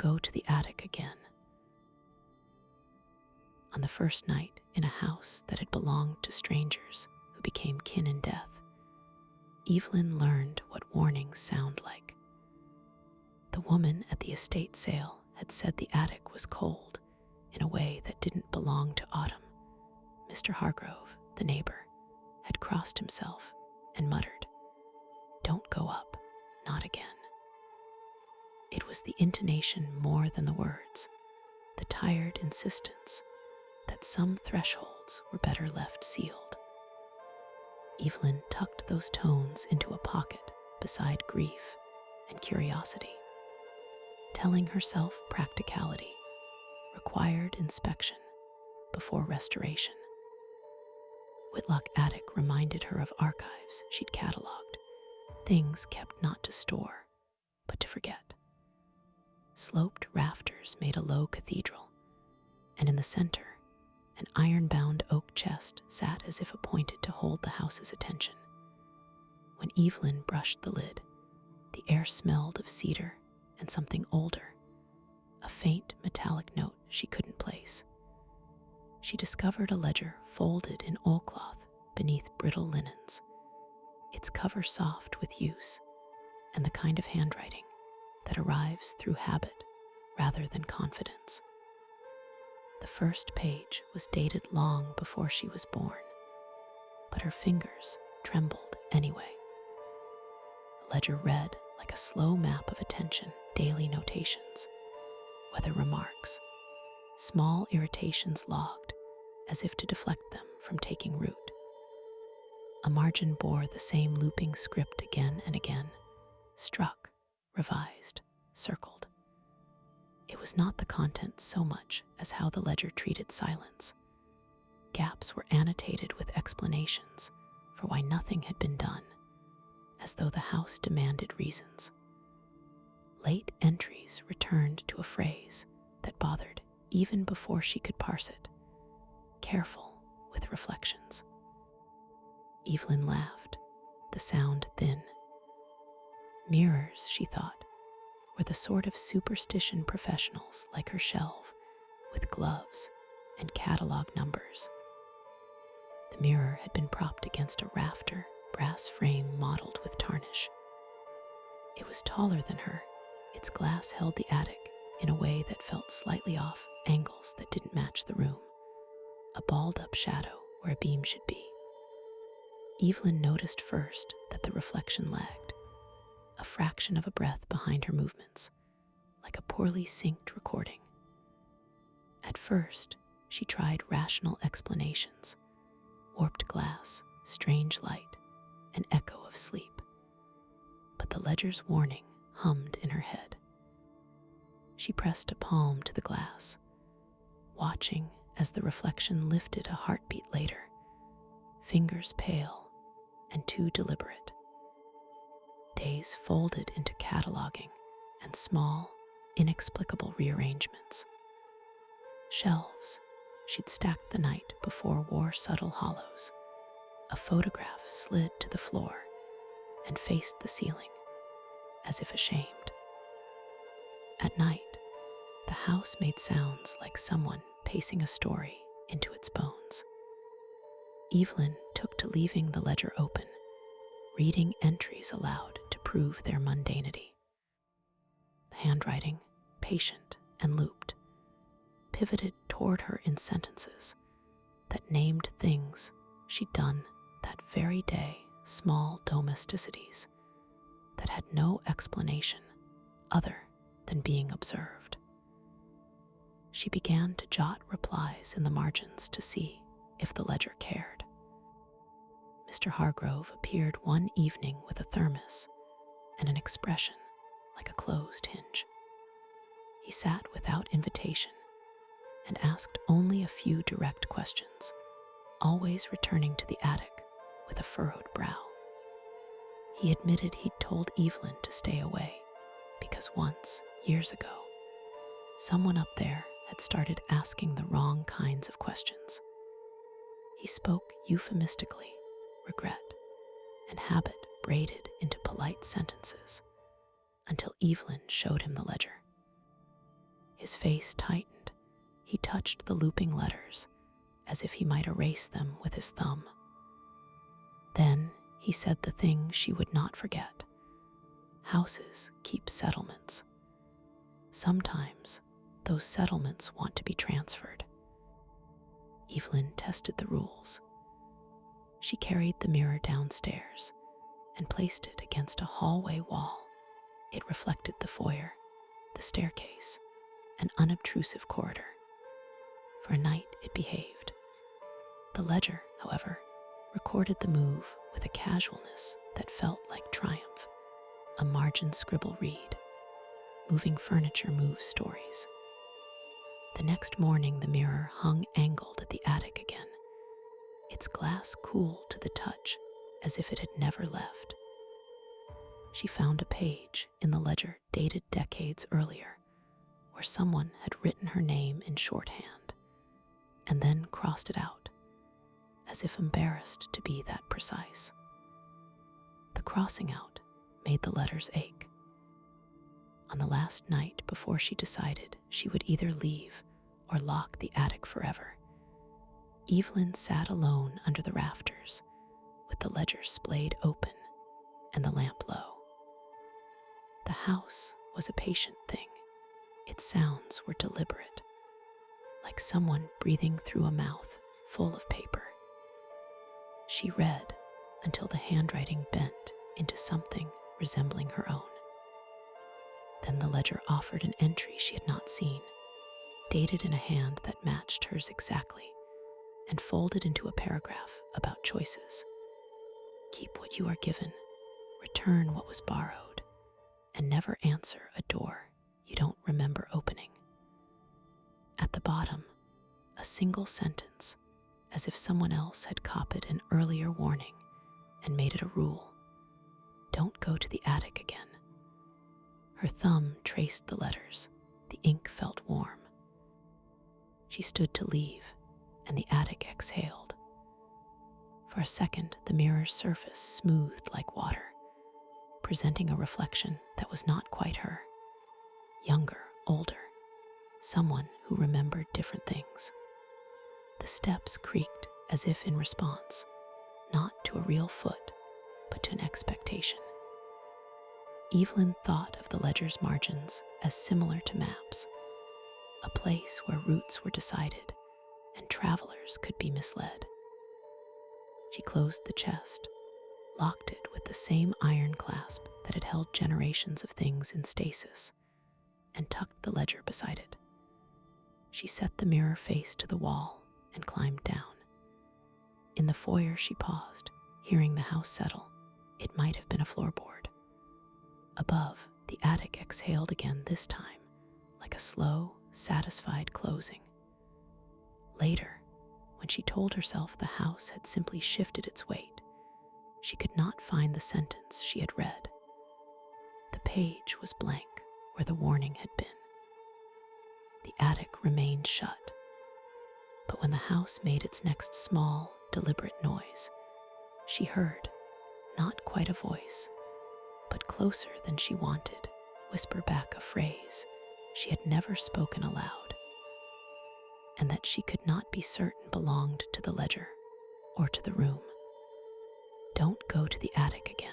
go to the attic again. On the first night in a house that had belonged to strangers who became kin in death, Evelyn learned what warnings sound like. The woman at the estate sale had said the attic was cold in a way that didn't belong to autumn. Mr. Hargrove, the neighbor, had crossed himself and muttered, "Don't go up, not again." It was the intonation more than the words, the tired insistence that some thresholds were better left sealed. Evelyn tucked those tones into a pocket beside grief and curiosity, telling herself practicality required inspection before restoration. Whitlock Attic reminded her of archives she'd cataloged, things kept not to store, but to forget. Sloped rafters made a low cathedral, and in the center, an iron-bound oak chest sat as if appointed to hold the house's attention. When Evelyn brushed the lid, the air smelled of cedar and something older, a faint metallic note she couldn't place. She discovered a ledger folded in oilcloth beneath brittle linens, its cover soft with use, and the kind of handwriting that arrives through habit rather than confidence. The first page was dated long before she was born, but her fingers trembled anyway. The ledger read like a slow map of attention, daily notations, weather remarks, small irritations logged as if to deflect them from taking root. A margin bore the same looping script again and again, struck, revised, circled. It was not the content so much as how the ledger treated silence. Gaps were annotated with explanations for why nothing had been done, as though the house demanded reasons. Late entries returned to a phrase that bothered even before she could parse it, careful with reflections. Evelyn laughed, the sound thin. Mirrors, she thought, were the sort of superstition professionals like her shelve, with gloves and catalog numbers. The mirror had been propped against a rafter, brass frame mottled with tarnish. It was taller than her. Its glass held the attic in a way that felt slightly off, angles that didn't match the room, a balled-up shadow where a beam should be. Evelyn noticed first that the reflection lagged, a fraction of a breath behind her movements, like a poorly synced recording. At first, she tried rational explanations, warped glass, strange light, an echo of sleep. But the ledger's warning hummed in her head. She pressed a palm to the glass, watching as the reflection lifted a heartbeat later, fingers pale and too deliberate. Days folded into cataloging and small, inexplicable rearrangements. Shelves she'd stacked the night before wore subtle hollows. A photograph slid to the floor and faced the ceiling, as if ashamed. At night, the house made sounds like someone pacing a story into its bones. Evelyn took to leaving the ledger open, reading entries aloud to prove their mundanity. The handwriting, patient and looped, pivoted toward her in sentences that named things she'd done that very day, small domesticities that had no explanation other than being observed. She began to jot replies in the margins to see if the ledger cared. Mr. Hargrove appeared one evening with a thermos and an expression like a closed hinge. He sat without invitation and asked only a few direct questions, always returning to the attic with a furrowed brow. He admitted he'd told Evelyn to stay away because once, years ago, someone up there had started asking the wrong kinds of questions. He spoke euphemistically, regret, and habit braided into polite sentences until Evelyn showed him the ledger. His face tightened. He touched the looping letters, as if he might erase them with his thumb. Then he said the thing she would not forget. Houses keep settlements. Sometimes those settlements want to be transferred. Evelyn tested the rules. She carried the mirror downstairs and placed it against a hallway wall. It reflected the foyer, the staircase, an unobtrusive corridor. For a night, it behaved. The ledger, however, recorded the move with a casualness that felt like triumph. A margin scribble read, "Moving furniture moves stories." The next morning, the mirror hung angled at the attic again, its glass cool to the touch, as if it had never left. She found a page in the ledger dated decades earlier, where someone had written her name in shorthand, and then crossed it out, as if embarrassed to be that precise. The crossing out made the letters ache. On the last night before she decided she would either leave or lock the attic forever, Evelyn sat alone under the rafters, with the ledger splayed open and the lamp low. The house was a patient thing. Its sounds were deliberate, like someone breathing through a mouth full of paper. She read until the handwriting bent into something resembling her own. Then the ledger offered an entry she had not seen, dated in a hand that matched hers exactly, and folded into a paragraph about choices. Keep what you are given, return what was borrowed, and never answer a door you don't remember opening. At the bottom, a single sentence, as if someone else had copied an earlier warning and made it a rule. Don't go to the attic again. Her thumb traced the letters. The ink felt warm. She stood to leave, and the attic exhaled. For a second, the mirror's surface smoothed like water, presenting a reflection that was not quite her. Younger, older, someone who remembered different things. The steps creaked as if in response, not to a real foot, but to an expectation. Evelyn thought of the ledger's margins as similar to maps, a place where routes were decided and travelers could be misled. She closed the chest, locked it with the same iron clasp that had held generations of things in stasis, and tucked the ledger beside it. She set the mirror face to the wall and climbed down. In the foyer she paused, hearing the house settle. It might have been a floorboard. Above, the attic exhaled again, this time, like a slow, satisfied closing. Later, when she told herself the house had simply shifted its weight, she could not find the sentence she had read. The page was blank where the warning had been. The attic remained shut. But when the house made its next small, deliberate noise, she heard, not quite a voice, but closer than she wanted, whisper back a phrase she had never spoken aloud, and that she could not be certain belonged to the ledger or to the room. Don't go to the attic again.